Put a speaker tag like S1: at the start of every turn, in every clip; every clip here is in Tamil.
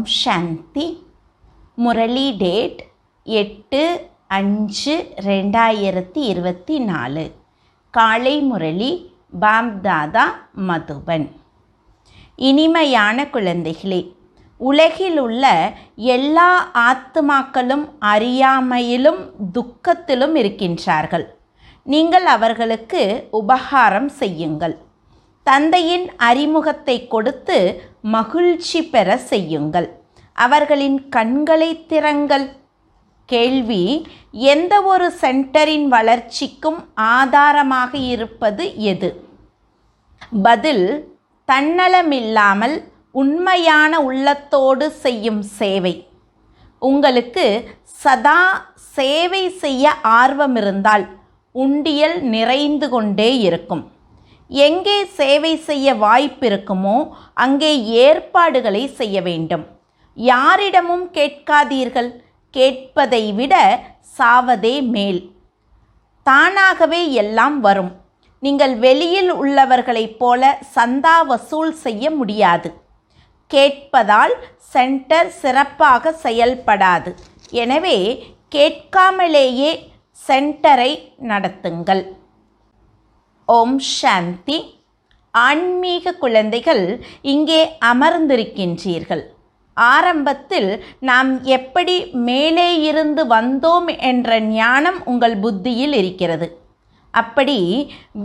S1: ஓம் சாந்தி. முரளி டேட் 8/5/2024. காலை முரளி பாப்தாதா மதுபன். இனிமையான குழந்தைகளே, உலகில் உள்ள எல்லா ஆத்துமாக்களும் அறியாமையிலும் துக்கத்திலும் இருக்கின்றார்கள். நீங்கள் அவர்களுக்கு உபகாரம் செய்யுங்கள். தந்தையின் அறிமுகத்தை கொடுத்து மகிழ்ச்சி பெற செய்யுங்கள். அவர்களின் கண்களை திறங்கள். கேள்வி: எந்த ஒரு சென்டரின் வளர்ச்சிக்கும் ஆதாரமாக இருப்பது எது? பதில்: தன்னலமில்லாமல் உண்மையான உள்ளத்தோடு செய்யும் சேவை. உங்களுக்கு சதா சேவை செய்ய ஆர்வம் இருந்தால் உண்டியல் நிறைந்து கொண்டே இருக்கும். எங்கே சேவை செய்ய வாய்ப்பிருக்குமோ அங்கே ஏற்பாடுகளை செய்ய வேண்டும். யாரிடமும் கேட்காதீர்கள். கேட்பதை விட சாவதே மேல். தானாகவே எல்லாம் வரும். நீங்கள் வெளியில் உள்ளவர்களைப் போல சந்தா வசூல் செய்ய முடியாது. கேட்பதால் சென்டர் சிறப்பாக செயல்படாது. எனவே கேட்காமலேயே சென்டரை நடத்துங்கள். ஓம் சாந்தி. ஆன்மீக குழந்தைகள் இங்கே அமர்ந்திருக்கின்றீர்கள். ஆரம்பத்தில் நாம் எப்படி மேலே இருந்து வந்தோம் என்ற ஞானம் உங்கள் புத்தியில் இருக்கிறது. அப்படி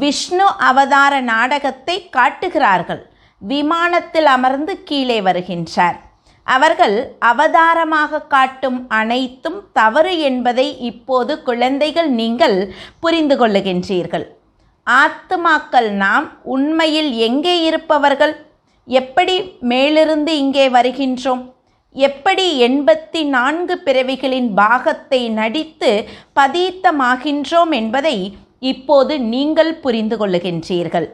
S1: விஷ்ணு அவதார நாடகத்தை காட்டுகிறார்கள். விமானத்தில் அமர்ந்து கீழே வருகின்றார். அவர்கள் அவதாரமாக காட்டும் அனைத்தும் தவறு என்பதை இப்போது குழந்தைகள் நீங்கள் புரிந்து கொள்ளுகின்றீர்கள். ஆத்துமாக்கள் நாம் உண்மையில் எங்கே இருப்பவர்கள்? எப்படி மேலிருந்து இங்கே வருகின்றோம்? எப்படி 84 பிறவிகளின் பாகத்தை நடித்து பதீத்தமாகின்றோம் என்பதை இப்போது நீங்கள் புரிந்து கொள்ளுகின்றீர்கள்.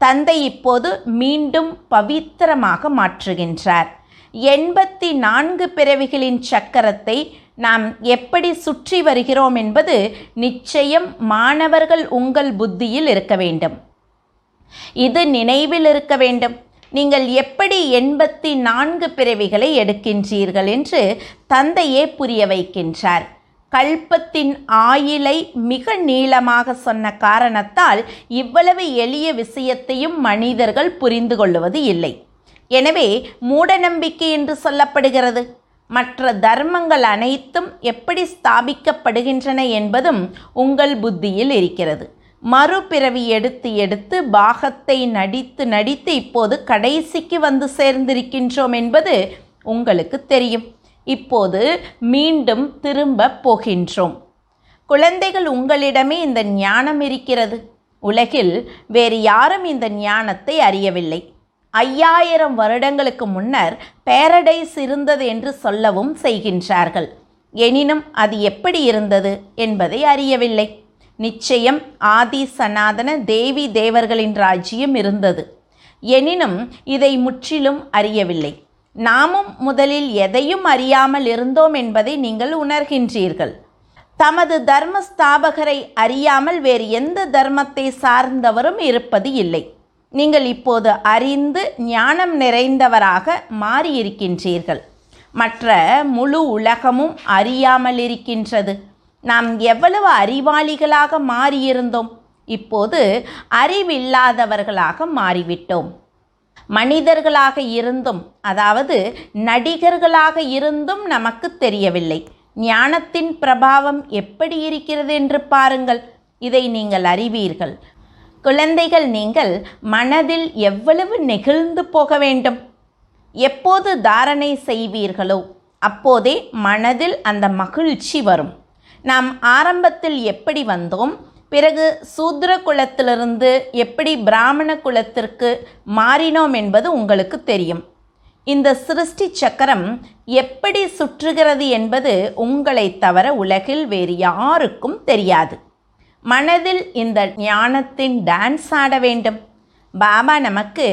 S1: தந்தை இப்போது மீண்டும் பவித்திரமாக மாற்றுகின்றார். 84 பிறவிகளின் சக்கரத்தை நாம் எப்படி சுற்றி வருகிறோம் என்பது நிச்சயம் மாணவர்கள் உங்கள் புத்தியில் இருக்க வேண்டும். இது நினைவில் இருக்க வேண்டும். நீங்கள் எப்படி 84 பிறவிகளை எடுக்கின்றீர்கள் என்று தந்தையே புரிய வைக்கின்றார். கல்பத்தின் ஆயுளை மிக நீளமாக சொன்ன காரணத்தால் இவ்வளவு எளிய விஷயத்தையும் மனிதர்கள் புரிந்து கொள்வது இல்லை. எனவே மூடநம்பிக்கை என்று சொல்லப்படுகிறது. மற்ற தர்மங்கள் அனைத்தும் எப்படி ஸ்தாபிக்கப்படுகின்றன என்பதும் உங்கள் புத்தியில் இருக்கிறது. மறுபிறவி எடுத்து எடுத்து பாகத்தை நடித்து நடித்து இப்போது கடைசிக்கு வந்து சேர்ந்திருக்கின்றோம் என்பது உங்களுக்கு தெரியும். இப்போது மீண்டும் திரும்ப போகின்றோம். குழந்தைகள், உங்களிடமே இந்த ஞானம் இருக்கிறது. உலகில் வேறு யாரும் இந்த ஞானத்தை அறியவில்லை. 5000 வருடங்களுக்கு முன்னர் பேரடைஸ் இருந்தது என்று சொல்லவும் செய்கின்றார்கள். எனினும் அது எப்படி இருந்தது என்பதை அறியவில்லை. நிச்சயம் ஆதி சனாதன தேவி தேவர்களின் ராஜ்யம் இருந்தது. எனினும் இதை முற்றிலும் அறியவில்லை. நாமும் முதலில் எதையும் அறியாமல் இருந்தோம் என்பதை நீங்கள் உணர்கின்றீர்கள். தமது தர்ம ஸ்தாபகரை அறியாமல் வேறு எந்த தர்மத்தை சார்ந்தவரும் இருப்பது இல்லை. நீங்கள் இப்போது அறிந்து ஞானம் நிறைந்தவராக மாறியிருக்கின்றீர்கள். மற்ற முழு உலகமும் அறியாமல் இருக்கின்றது. நாம் எவ்வளவு அறிவாளிகளாக மாறியிருந்தோம். இப்போது அறிவில்லாதவர்களாக மாறிவிட்டோம். மனிதர்களாக இருந்தும், அதாவது நடிகர்களாக இருந்தும் நமக்கு தெரியவில்லை. ஞானத்தின் பிரபாவம் எப்படி இருக்கிறது என்று பாருங்கள். இதை நீங்கள் அறிவீர்கள். குழந்தைகள், நீங்கள் மனதில் எவ்வளவு நெகிழ்ந்து போக வேண்டும். எப்போது தாரணை செய்வீர்களோ அப்போதே மனதில் அந்த மகிழ்ச்சி வரும். நாம் ஆரம்பத்தில் எப்படி வந்தோம், பிறகு சூத்ர குலத்திலிருந்து எப்படி பிராமண குலத்திற்கு மாறினோம் என்பது உங்களுக்கு தெரியும். இந்த சிருஷ்டி சக்கரம் எப்படி சுற்றுகிறது என்பது உங்களை தவிர உலகில் வேறு யாருக்கும் தெரியாது. மனதில் இந்த ஞானத்தின் டான்ஸ் ஆட வேண்டும். பாபா நமக்கு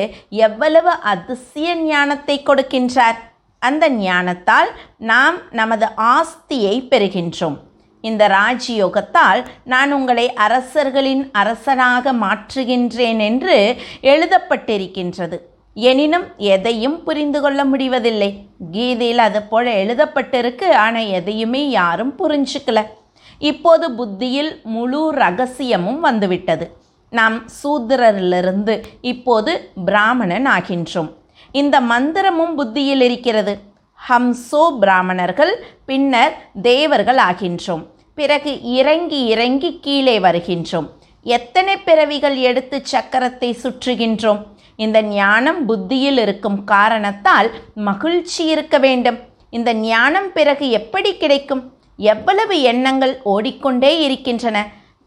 S1: எவ்வளவு அதிசய ஞானத்தை கொடுக்கின்றார். அந்த ஞானத்தால் நாம் நமது ஆஸ்தியை பெறுகின்றோம். இந்த ராஜயோகத்தால் நான் உங்களை அரசர்களின் அரசனாக மாற்றுகின்றேன் என்று எழுதப்பட்டிருக்கின்றது. எனினும் எதையும் புரிந்து கொள்ள முடிவதில்லை. கீதையில் அது போல எழுதப்பட்டிருக்கு, ஆனால் எதையுமே யாரும் புரிஞ்சுக்கல. இப்போது புத்தியில் முழு ரகசியமும் வந்துவிட்டது. நாம் சூத்திரரிலிருந்து இப்போது பிராமணன் ஆகின்றோம். இந்த மந்திரமும் புத்தியில் இருக்கிறது. ஹம்சோ பிராமணர்கள், பின்னர் தேவர்கள் ஆகின்றோம். பிறகு இறங்கி இறங்கி கீழே வருகின்றோம். எத்தனை பிறவிகள் எடுத்து சக்கரத்தை சுற்றுகின்றோம். இந்த ஞானம் புத்தியில் இருக்கும் காரணத்தால் மகிழ்ச்சி இருக்க வேண்டும். இந்த ஞானம் பிறகு எப்படி கிடைக்கும்? எவ்வளவு எண்ணங்கள் ஓடிக்கொண்டே இருக்கின்றன.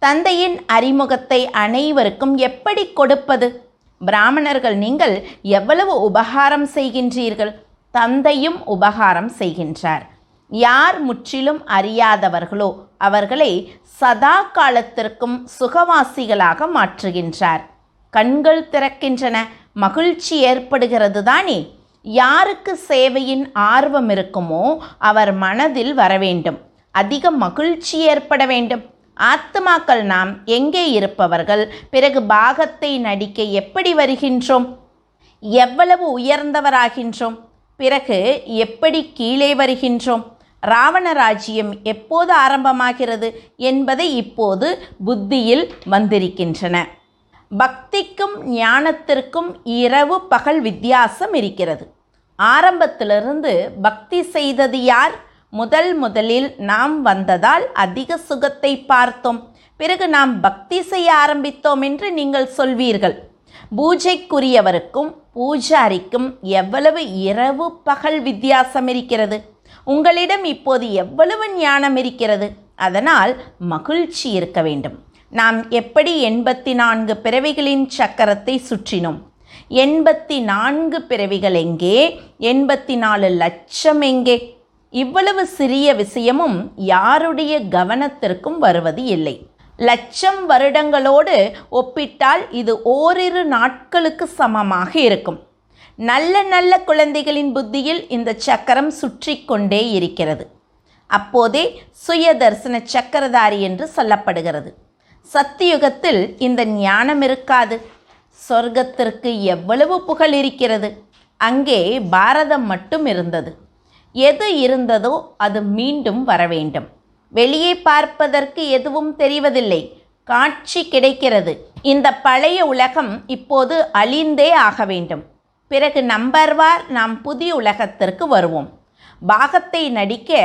S1: தந்தையின் அறிமுகத்தை அனைவருக்கும் எப்படி கொடுப்பது? பிராமணர்கள், நீங்கள் எவ்வளவு உபகாரம் செய்கின்றீர்கள். தந்தையும் உபகாரம் செய்கின்றார். யார் முற்றிலும் அறியாதவர்களோ அவர்களை சதா காலத்திற்கும் சுகவாசிகளாக மாற்றுகின்றார். கண்கள் திறக்கின்றன, மகிழ்ச்சி ஏற்படுகிறது தானே. யாருக்கு சேவையின் ஆர்வம் இருக்குமோ அவர் மனதில் வர வேண்டும். அதிக மகிழ்ச்சி ஏற்பட வேண்டும். ஆத்மாக்கள் நாம் எங்கே இருப்பவர்கள்? பிறகு பாகத்தை நடிக்க எப்படி வருகின்றோம்? எவ்வளவு உயர்ந்தவராகின்றோம்? பிறகு எப்படி கீழே வருகின்றோம்? ராவண ராஜ்யம் எப்போது ஆரம்பமாகிறது என்பதை இப்போது புத்தியில் வந்திருக்கின்றன. பக்திக்கும் ஞானத்திற்கும் இரவு பகல் வித்தியாசம் இருக்கிறது. ஆரம்பத்திலிருந்து பக்தி செய்தது யார்? முதலில் நாம் வந்ததால் அதிக சுகத்தை பார்த்தோம். பிறகு நாம் பக்தி செய்ய ஆரம்பித்தோம் என்று நீங்கள் சொல்வீர்கள். பூஜைக்குரியவருக்கும் பூஜாரிக்கும் எவ்வளவு இரவு பகல் வித்தியாசம் இருக்கிறது. உங்களிடம் இப்போது எவ்வளவு ஞானம் இருக்கிறது. அதனால் மகிழ்ச்சி இருக்க வேண்டும். நாம் எப்படி 84 பிறவிகளின் சக்கரத்தை சுற்றினோம். 84 பிறவிகள் எங்கே? 84 லட்சம் எங்கே? இவ்வளவு சிறிய விஷயமும் யாருடைய கவனத்திற்கும் வருவது இல்லை. லட்சம் வருடங்களோடு ஒப்பிட்டால் இது ஓரிரு நாட்களுக்கு சமமாக இருக்கும். நல்ல நல்ல குழந்தைகளின் புத்தியில் இந்த சக்கரம் சுற்றி கொண்டே இருக்கிறது. அப்போதே சுயதர்சன சக்கரதாரி என்று சொல்லப்படுகிறது. சத்தியுகத்தில் இந்த ஞானம் இருக்காது. சொர்க்கத்திற்கு எவ்வளவு புகழ் இருக்கிறது. அங்கே பாரதம் மட்டும் இருந்தது. எது இருந்ததோ அது மீண்டும் வர வேண்டும். வெளியே பார்ப்பதற்கு எதுவும் தெரிவதில்லை. காட்சி கிடைக்கிறது. இந்த பழைய உலகம் இப்போது அழிந்தே ஆக வேண்டும். பிறகு நம்பர்வார் நாம் புதிய உலகத்திற்கு வருவோம். பாகத்தை நடிக்க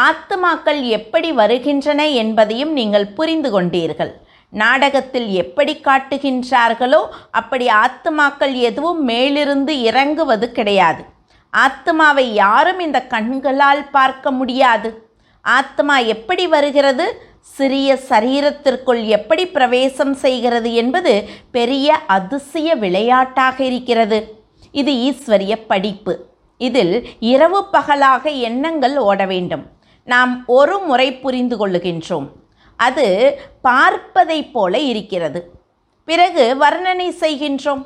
S1: ஆத்மாக்கள் எப்படி வருகின்றன என்பதையும் நீங்கள் புரிந்து கொண்டீர்கள். நாடகத்தில் எப்படி காட்டுகின்றார்களோ அப்படி ஆத்மாக்கள் எதுவும் மேலிருந்து இறங்குவது கிடையாது. ஆத்மாவை யாரும் இந்த கண்களால் பார்க்க முடியாது. ஆத்மா எப்படி வருகிறது, சிறிய சரீரத்திற்குள் எப்படி பிரவேசம் செய்கிறது என்பது பெரிய அதிசய விளையாட்டாக இருக்கிறது. இது ஈஸ்வரிய படிப்பு. இதில் இரவு பகலாக எண்ணங்கள் ஓட வேண்டும். நாம் ஒரு முறை புரிந்து கொள்ளுகின்றோம். அது பார்ப்பதை போல இருக்கிறது. பிறகு வர்ணனை செய்கின்றோம்.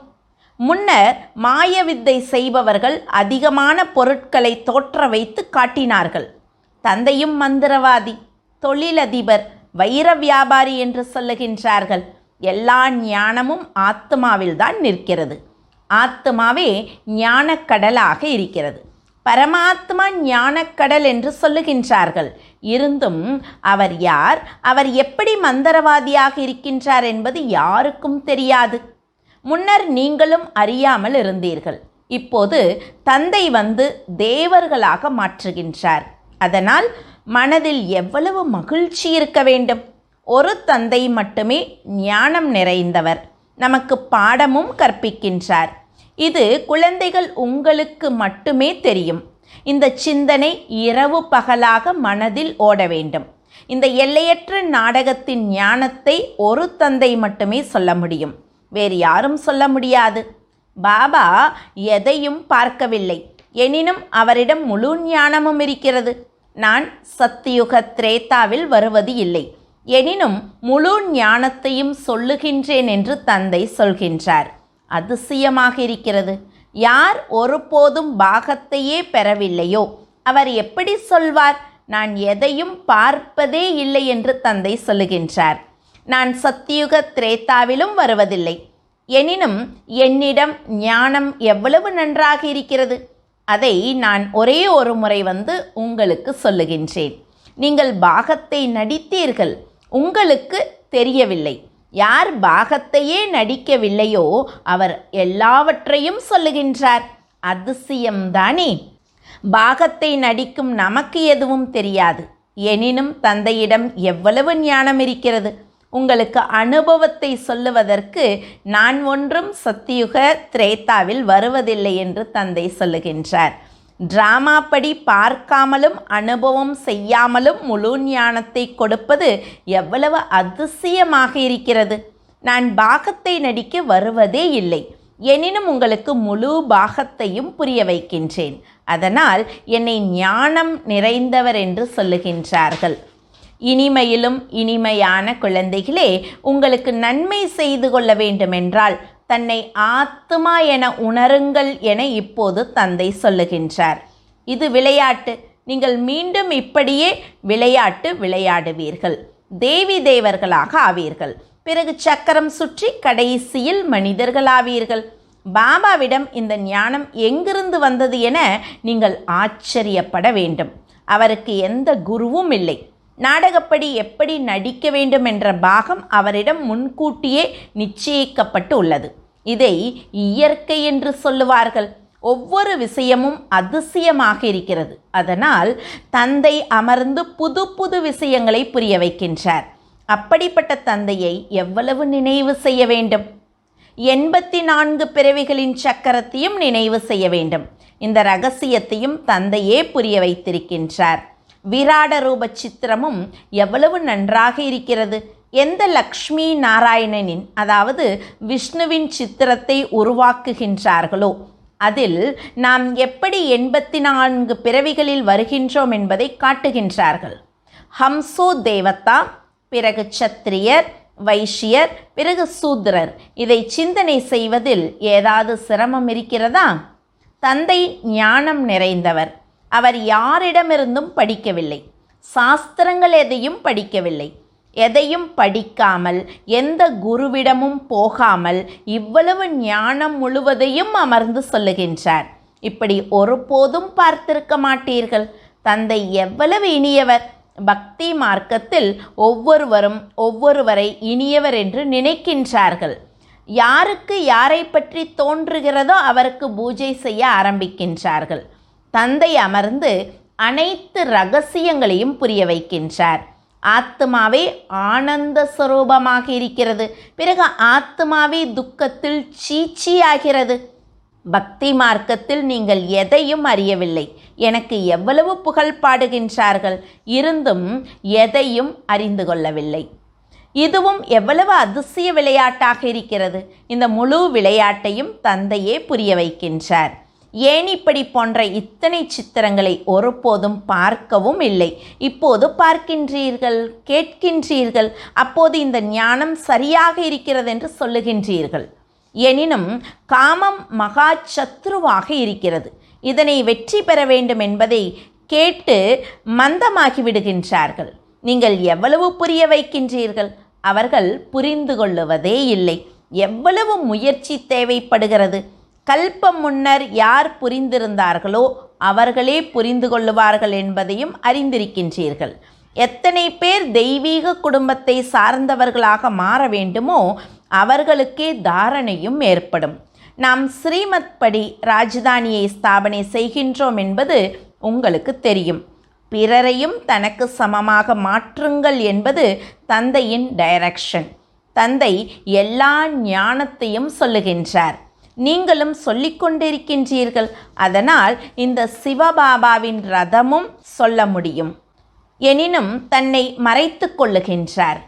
S1: முன்னர் மாயவித்தை செய்பவர்கள் அதிகமான பொருட்களை தோற்ற வைத்து காட்டினார்கள். தந்தையும் மந்திரவாதி, தொழிலதிபர், வைர வியாபாரி என்று சொல்லுகின்றார்கள். எல்லா ஞானமும் ஆத்மாவில்தான் நிற்கிறது. ஆத்மாவே ஞானக்கடலாக இருக்கிறது. பரமாத்மா ஞானக்கடல் என்று சொல்லுகின்றார்கள். இருந்தும் அவர் யார், அவர் எப்படி மந்திரவாதியாக இருக்கின்றார் என்பது யாருக்கும் தெரியாது. முன்னர் நீங்களும் அறியாமல் இருந்தீர்கள். இப்போது தந்தை வந்து தேவர்களாக மாற்றுகின்றார். அதனால் மனதில் எவ்வளவு மகிழ்ச்சி இருக்க வேண்டும். ஒரு தந்தை மட்டுமே ஞானம் நிறைந்தவர். நமக்கு பாடமும் கற்பிக்கின்றார். இது குழந்தைகள் உங்களுக்கு மட்டுமே தெரியும். இந்த சிந்தனை இரவு பகலாக மனதில் ஓட வேண்டும். இந்த எல்லையற்ற நாடகத்தின் ஞானத்தை ஒரு தந்தை மட்டுமே சொல்ல முடியும். வேறு யாரும் சொல்ல முடியாது. பாபா எதையும் பார்க்கவில்லை. எனினும் அவரிடம் முழு ஞானமும் இருக்கிறது. நான் சத்தியுக திரேதாவில் வருவது இல்லை. எனினும் முழு ஞானத்தையும் சொல்லுகின்றேன் என்று தந்தை சொல்கின்றார். அதிசயமாக இருக்கிறது. யார் ஒருபோதும் பாகத்தையே பெறவில்லையோ அவர் எப்படி சொல்வார், நான் எதையும் பார்ப்பதே இல்லை என்று தந்தை சொல்லுகின்றார். நான் சத்தியுக திரேதாவிலும் வருவதில்லை. எனினும் என்னிடம் ஞானம் எவ்வளவு நன்றாக இருக்கிறது, அதை நான் ஒரே ஒரு முறை உங்களுக்கு சொல்லுகின்றேன். நீங்கள் பாகத்தை நடித்தீர்கள், உங்களுக்கு தெரியவில்லை. யார் பாகத்தையே நடிக்கவில்லையோ அவர் எல்லாவற்றையும் சொல்லுகின்றார். அதிசயம்தானே? பாகத்தை நடிக்கும் நமக்கு எதுவும் தெரியாது. எனினும் தந்தையிடம் எவ்வளவு ஞானம் இருக்கிறது. உங்களுக்கு அனுபவத்தை சொல்லுவதற்கு நான் ஒன்றும் சத்தியுக திரேதாவில் வருவதில்லை என்று தந்தை சொல்லுகின்றார். டிராமா படி பார்க்காமலும் அனுபவம் செய்யாமலும் முழு ஞானத்தை கொடுப்பது எவ்வளவு அதிசயமாக இருக்கிறது. நான் பாகத்தை நடிக்க வருவதே இல்லை. எனினும் உங்களுக்கு முழு பாகத்தையும் புரிய வைக்கின்றேன். அதனால் என்னை ஞானம் நிறைந்தவர் என்று சொல்லுகின்றார்கள். இனிமையிலும் இனிமையான குழந்தைகளே, உங்களுக்கு நன்மை செய்து கொள்ள வேண்டுமென்றால் தன்னை ஆத்மா என உணருங்கள் என இப்போது தந்தை சொல்லுகின்றார். இது விளையாட்டு. நீங்கள் மீண்டும் இப்படியே விளையாட்டு விளையாடுவீர்கள். தேவி தேவர்களாக ஆவீர்கள். பிறகு சக்கரம் சுற்றி கடைசியில் மனிதர்களாவீர்கள். பாபாவிடம் இந்த ஞானம் எங்கிருந்து வந்தது என நீங்கள் ஆச்சரியப்பட வேண்டும். அவருக்கு எந்த குருவும் இல்லை. நாடகப்படி எப்படி நடிக்க வேண்டும் என்ற பாகம் அவரிடம் முன்கூட்டியே நிச்சயிக்கப்பட்டு உள்ளது. இதை இயற்கை என்று சொல்லுவார்கள். ஒவ்வொரு விஷயமும் அதிசயமாக இருக்கிறது. அதனால் தந்தை அமர்ந்து புது புது விஷயங்களை புரிய வைக்கின்றார். அப்படிப்பட்ட தந்தையை எவ்வளவு நினைவு செய்ய வேண்டும்? 84 பிறவிகளின் சக்கரத்தையும் நினைவு செய்ய வேண்டும். இந்த ரகசியத்தையும் தந்தையே புரிய வைத்திருக்கின்றார். விராட ரூப சித்திரமும் எவ்வளவு நன்றாக இருக்கிறது. எந்த லக்ஷ்மி நாராயணனின், அதாவது விஷ்ணுவின் சித்திரத்தை உருவாக்குகின்றார்களோ அதில் நாம் எப்படி 84 பிறவிகளில் வருகின்றோம் என்பதை காட்டுகின்றார்கள். ஹம்சோ தேவதா, பிறகு சத்திரியர், வைஷ்யர், பிறகு சூத்ரர். இதை சிந்தனை செய்வதில் ஏதாவது சிரமம் இருக்கிறதா? தந்தை ஞானம் நிறைந்தவர். அவர் யாரிடமிருந்தும் படிக்கவில்லை. சாஸ்திரங்கள் எதையும் படிக்கவில்லை. எதையும் படிக்காமல் எந்த குருவிடமும் போகாமல் இவ்வளவு ஞானம் முழுவதையும் அமர்ந்து சொல்லுகின்றார். இப்படி ஒருபோதும் பார்த்திருக்க மாட்டீர்கள். தந்தை எவ்வளவு இனியவர். பக்தி மார்க்கத்தில் ஒவ்வொருவரும் ஒவ்வொருவரை இனியவர் என்று நினைக்கின்றார்கள். யாருக்கு யாரை பற்றி தோன்றுகிறதோ அவருக்கு பூஜை செய்ய ஆரம்பிக்கின்றார்கள். தந்தை அமர்ந்து அனைத்து ரகசியங்களையும் புரிய வைக்கின்றார். ஆத்மாவே ஆனந்த ஸ்வரூபமாக இருக்கிறது. பிறகு ஆத்மாவே துக்கத்தில் சீச்சியாகிறது. பக்தி மார்க்கத்தில் நீங்கள் எதையும் அறியவில்லை. எனக்கு எவ்வளவு புகழ் பாடுகின்றார்கள், இருந்தும் எதையும் அறிந்து கொள்ளவில்லை. இதுவும் எவ்வளவு அதிசய விளையாட்டாக இருக்கிறது. இந்த முழு விளையாட்டையும் தந்தையே புரிய வைக்கின்றார். ஏன் இப்படி போன்ற இத்தனை சித்திரங்களை ஒருபோதும் பார்க்கவும் இல்லை. இப்போது பார்க்கின்றீர்கள், கேட்கின்றீர்கள். அப்போது இந்த ஞானம் சரியாக இருக்கிறது என்று சொல்லுகின்றீர்கள். எனினும் காமம் மகா சத்ருவாக இருக்கிறது. இதனை வெற்றி பெற வேண்டும் என்பதை கேட்டு மந்தமாகி விடுகின்றார்கள். நீங்கள் எவ்வளவு புரிய வைக்கின்றீர்கள், அவர்கள் புரிந்து கொள்ளுவதே இல்லை. எவ்வளவு முயற்சி தேவைப்படுகிறது. கல்பம் முன்னர் யார் புரிந்திருந்தார்களோ அவர்களே புரிந்து கொள்ளுவார்கள் என்பதையும் அறிந்திருக்கின்றீர்கள். எத்தனை பேர் தெய்வீக குடும்பத்தை சார்ந்தவர்களாக மாற வேண்டுமோ அவர்களுக்கே தாரணையும் ஏற்படும். நாம் ஸ்ரீமத் படி ராஜதானியை ஸ்தாபனை செய்கின்றோம் என்பது உங்களுக்கு தெரியும். பிறரையும் தனக்கு சமமாக மாற்றுங்கள் என்பது தந்தையின் டைரக்ஷன். தந்தை எல்லா ஞானத்தையும் சொல்லுகின்றார். நீங்களும் சொல்லிக்கொண்டிருக்கின்றீர்கள். அதனால் இந்த சிவபாபாவின் ரதமும் சொல்ல முடியும். எனினும் தன்னை மறைத்து கொள்ளுகின்றார்.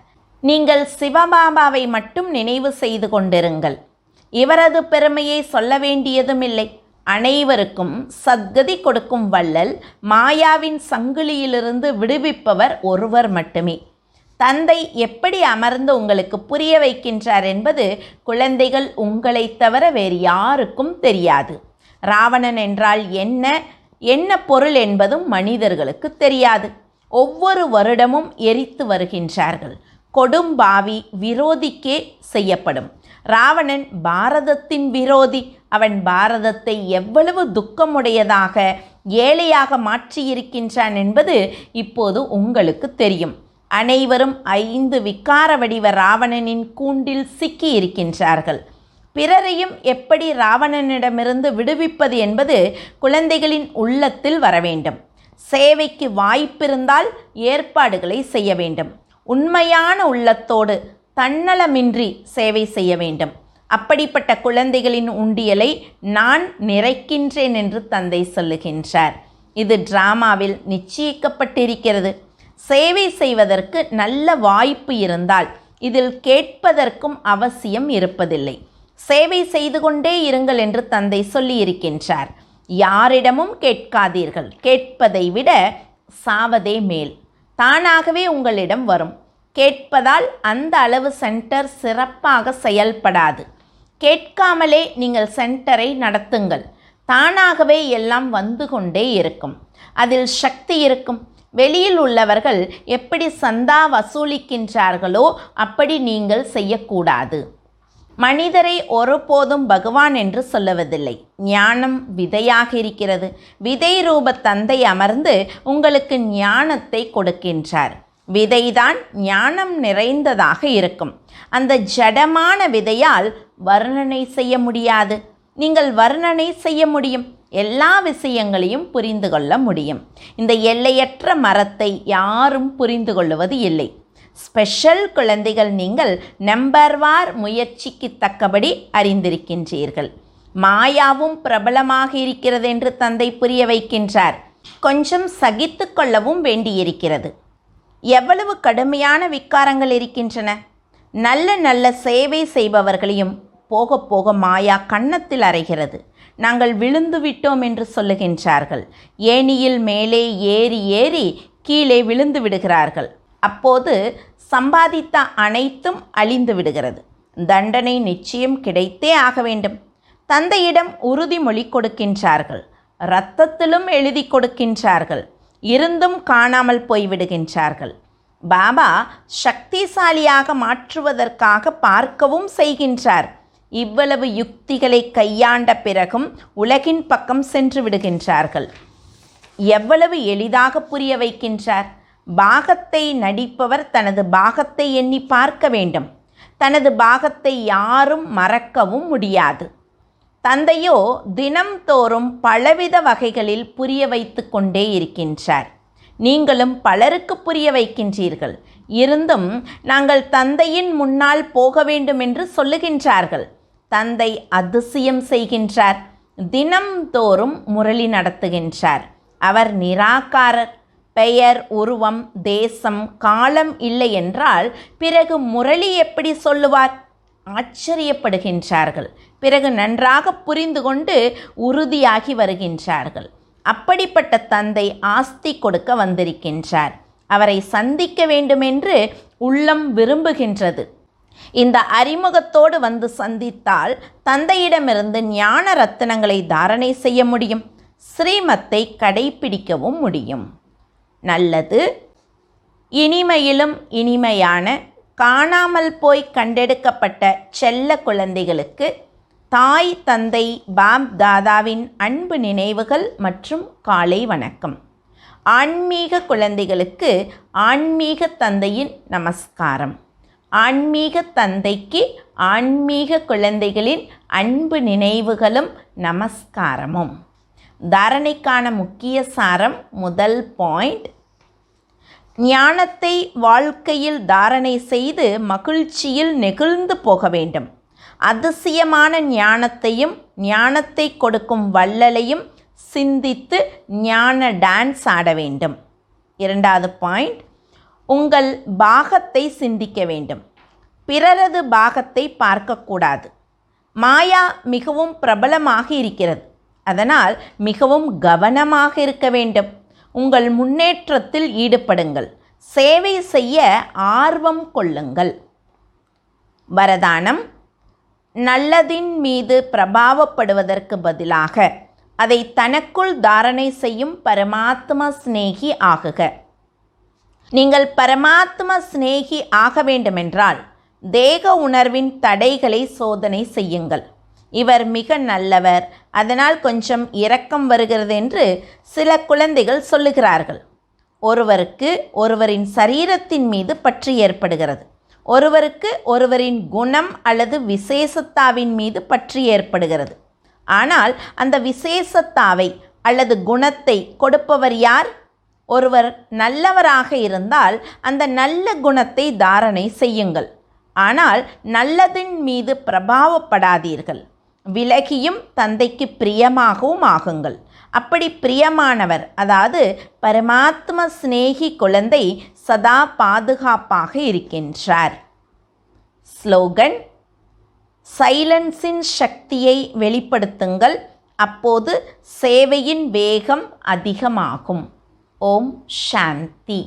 S1: நீங்கள் சிவபாபாவை மட்டும் நினைவு செய்து கொண்டிருங்கள். இவரது பெருமையை சொல்ல வேண்டியதுமில்லை. அனைவருக்கும் சத்கதி கொடுக்கும் வள்ளல், மாயாவின் சங்கிலியிலிருந்து விடுவிப்பவர் ஒருவர் மட்டுமே. தந்தை எப்படி அமர்ந்து உங்களுக்கு புரிய வைக்கின்றார் என்பது குழந்தைகள் உங்களைத் தவிர வேறு யாருக்கும் தெரியாது. ராவணன் என்றால் என்ன பொருள் என்பதும் மனிதர்களுக்கு தெரியாது. ஒவ்வொரு வருடமும் எரித்து வருகின்றார்கள். கொடும்பாவி விரோதிக்கே செய்யப்படும். ராவணன் பாரதத்தின் விரோதி. அவன் பாரதத்தை எவ்வளவு துக்கமுடையதாக, ஏழையாக மாற்றியிருக்கின்றான் என்பது இப்போது உங்களுக்கு தெரியும். அனைவரும் 5 விகார வடிவ ராவணனின் கூண்டில் சிக்கி இருக்கின்றார்கள். பிறரையும் எப்படி ராவணனிடமிருந்து விடுவிப்பது என்பது குழந்தைகளின் உள்ளத்தில் வர வேண்டும். சேவைக்கு வாய்ப்பிருந்தால் ஏற்பாடுகளை செய்ய வேண்டும். உண்மையான உள்ளத்தோடு தன்னலமின்றி சேவை செய்ய வேண்டும். அப்படிப்பட்ட குழந்தைகளின் உண்டியலை நான் நிறைக்கின்றேன் என்று தந்தை சொல்லுகின்றார். இது டிராமாவில் நிச்சயிக்கப்பட்டிருக்கிறது. சேவை செய்வதற்கு நல்ல வாய்ப்பு இருந்தால் இதில் கேட்பதற்கும் அவசியம் இருப்பதில்லை. சேவை செய்து கொண்டே இருங்கள் என்று தந்தை சொல்லியிருக்கின்றார். யாரிடமும் கேட்காதீர்கள். கேட்பதை விட சாவதே மேல். தானாகவே உங்களிடம் வரும். கேட்பதால் அந்த அளவு சென்டர் சிறப்பாக செயல்படாது. கேட்காமலே நீங்கள் சென்டரை நடத்துங்கள். தானாகவே எல்லாம் வந்து கொண்டே இருக்கும். அதில் சக்தி இருக்கும். வெளியில் உள்ளவர்கள் எப்படி சந்தா வசூலிக்கின்றார்களோ அப்படி நீங்கள் செய்யக்கூடாது. மனிதரை ஒருபோதும் பகவான் என்று சொல்லுவதில்லை. ஞானம் விதையாக இருக்கிறது. விதை ரூப தந்தை அமர்ந்து உங்களுக்கு ஞானத்தை கொடுக்கின்றார். விதைதான் ஞானம் நிறைந்ததாக இருக்கும். அந்த ஜடமான விதையால் வர்ணனை செய்ய முடியாது. நீங்கள் வர்ணனை செய்ய முடியும். எல்லா விஷயங்களையும் புரிந்து கொள்ள முடியும். இந்த எல்லையற்ற மரத்தை யாரும் புரிந்து கொள்வது இல்லை. ஸ்பெஷல் குழந்தைகள் நீங்கள் நம்பர்வார் முயற்சிக்கு தக்கபடி அறிந்திருக்கின்றீர்கள். மாயாவும் பிரபலமாக இருக்கிறது என்று தந்தை புரிய வைக்கின்றார். கொஞ்சம் சகித்து கொள்ளவும் வேண்டியிருக்கிறது. எவ்வளவு கடுமையான விக்காரங்கள் இருக்கின்றன. நல்ல நல்ல சேவை செய்பவர்களையும் போக போக மாயா கன்னத்தில் அறைகிறது. நாங்கள் விழுந்து விட்டோம் என்று சொல்லுகின்றார்கள். ஏணியில் மேலே ஏறி ஏறி கீழே விழுந்து விடுகிறார்கள். அப்போது சம்பாதித்த அனைத்தும் அழிந்து விடுகிறது. தண்டனை நிச்சயம் கிடைத்தே ஆக வேண்டும். தந்தையிடம் உறுதிமொழி கொடுக்கின்றார்கள். இரத்தத்திலும் எழுதி கொடுக்கின்றார்கள். இருந்தும் காணாமல் போய்விடுகின்றார்கள். பாபா சக்திசாலியாக மாற்றுவதற்காக பார்க்கவும் செய்கின்றார். இவ்வளவு யுக்திகளை கையாண்ட பிறகும் உலகின் பக்கம் சென்று விடுகின்றார்கள். எவ்வளவு எளிதாக புரிய வைக்கின்றார். பாகத்தை நடிப்பவர் தனது பாகத்தை எண்ணி பார்க்க வேண்டும். தனது பாகத்தை யாரும் மறக்கவும் முடியாது. தந்தையோ தினம்தோறும் பலவித வகைகளில் புரிய வைத்து கொண்டே இருக்கின்றார். நீங்களும் பலருக்கு புரிய வைக்கின்றீர்கள். இருந்தும் நாங்கள் தந்தையின் முன்னால் போக வேண்டும் என்று சொல்லுகின்றார்கள். தந்தை அதிசயம் செய்கின்றார். தினம்தோறும் முரளி நடத்துகின்றார். அவர் நிராகாரர். பெயர், உருவம், தேசம், காலம் இல்லை என்றால் பிறகு முரளி எப்படி சொல்லுவார்? ஆச்சரியப்படுகின்றார்கள். பிறகு நன்றாக புரிந்து கொண்டு உறுதியாகி வருகின்றார்கள். அப்படிப்பட்ட தந்தை ஆஸ்தி கொடுக்க வந்திருக்கின்றார். அவரை சந்திக்க வேண்டுமென்று உள்ளம் விரும்புகின்றது. இந்த அறிமுகத்தோடு வந்து சந்தித்தால் தந்தையிடமிருந்து ஞான ரத்தினங்களை தாரணை செய்ய முடியும். ஸ்ரீமத்தை கடைபிடிக்கவும் முடியும். நல்லது. இனிமையிலும் இனிமையான காணாமல் போய் கண்டெடுக்கப்பட்ட செல்ல குழந்தைகளுக்கு தாய் தந்தை பாப் தாதாவின் அன்பு நினைவுகள் மற்றும் காலை வணக்கம். ஆன்மீக குழந்தைகளுக்கு ஆன்மீக தந்தையின் நமஸ்காரம். ஆன்மீக தந்தைக்கு ஆன்மீக குழந்தைகளின் அன்பு நினைவுகளும் நமஸ்காரமும். தாரணைக்கான முக்கிய சாரம். முதல் பாயிண்ட், ஞானத்தை வாழ்க்கையில் தாரணை செய்து மகிழ்ச்சியில் நெகிழ்ந்து போக வேண்டும். அதிசயமான ஞானத்தையும் ஞானத்தை கொடுக்கும் வள்ளலையும் சிந்தித்து ஞான டான்ஸ் ஆட வேண்டும். இரண்டாவது பாயிண்ட், உங்கள் பாகத்தை சிந்திக்க வேண்டும். பிறரது பாகத்தை பார்க்கக்கூடாது. மாயா மிகவும் பிரபலமாக இருக்கிறது. அதனால் மிகவும் கவனமாக இருக்க வேண்டும். உங்கள் முன்னேற்றத்தில் ஈடுபடுங்கள். சேவை செய்ய ஆர்வம் கொள்ளுங்கள். வரதானம், நல்லதின் மீது பிரபாவப்படுவதற்கு பதிலாக அதை தனக்குள் தாரணை செய்யும் பரமாத்மா சிநேகி ஆகுக. நீங்கள் பரமாத்மா சிநேகி ஆக வேண்டுமென்றால் தேக உணர்வின் தடைகளை சோதனை செய்யுங்கள். இவர் மிக நல்லவர், அதனால் கொஞ்சம் இரக்கம் வருகிறது என்று சில குழந்தைகள் சொல்லுகிறார்கள். ஒருவருக்கு ஒருவரின் சரீரத்தின் மீது பற்று ஏற்படுகிறது. ஒருவருக்கு ஒருவரின் குணம் அல்லது விசேஷத்தாவின் மீது பற்று ஏற்படுகிறது. ஆனால் அந்த விசேஷத்தாவை அல்லது குணத்தை கொடுப்பவர் யார்? ஒருவர் நல்லவராக இருந்தால் அந்த நல்ல குணத்தை தாரணை செய்யுங்கள். ஆனால் நல்லதின் மீது பிரபாவப்படாதீர்கள். விலகியும் தந்தைக்கு பிரியமாகவும் ஆகுங்கள். அப்படி பிரியமானவர், அதாவது பரமாத்ம சிநேகி குழந்தை சதா பாதுகாப்பாக இருக்கின்றார். ஸ்லோகன்: சைலன்ஸின் சக்தியை வெளிப்படுத்துங்கள், அப்போது சேவையின் வேகம் அதிகமாகும். ஓம் சாந்தி.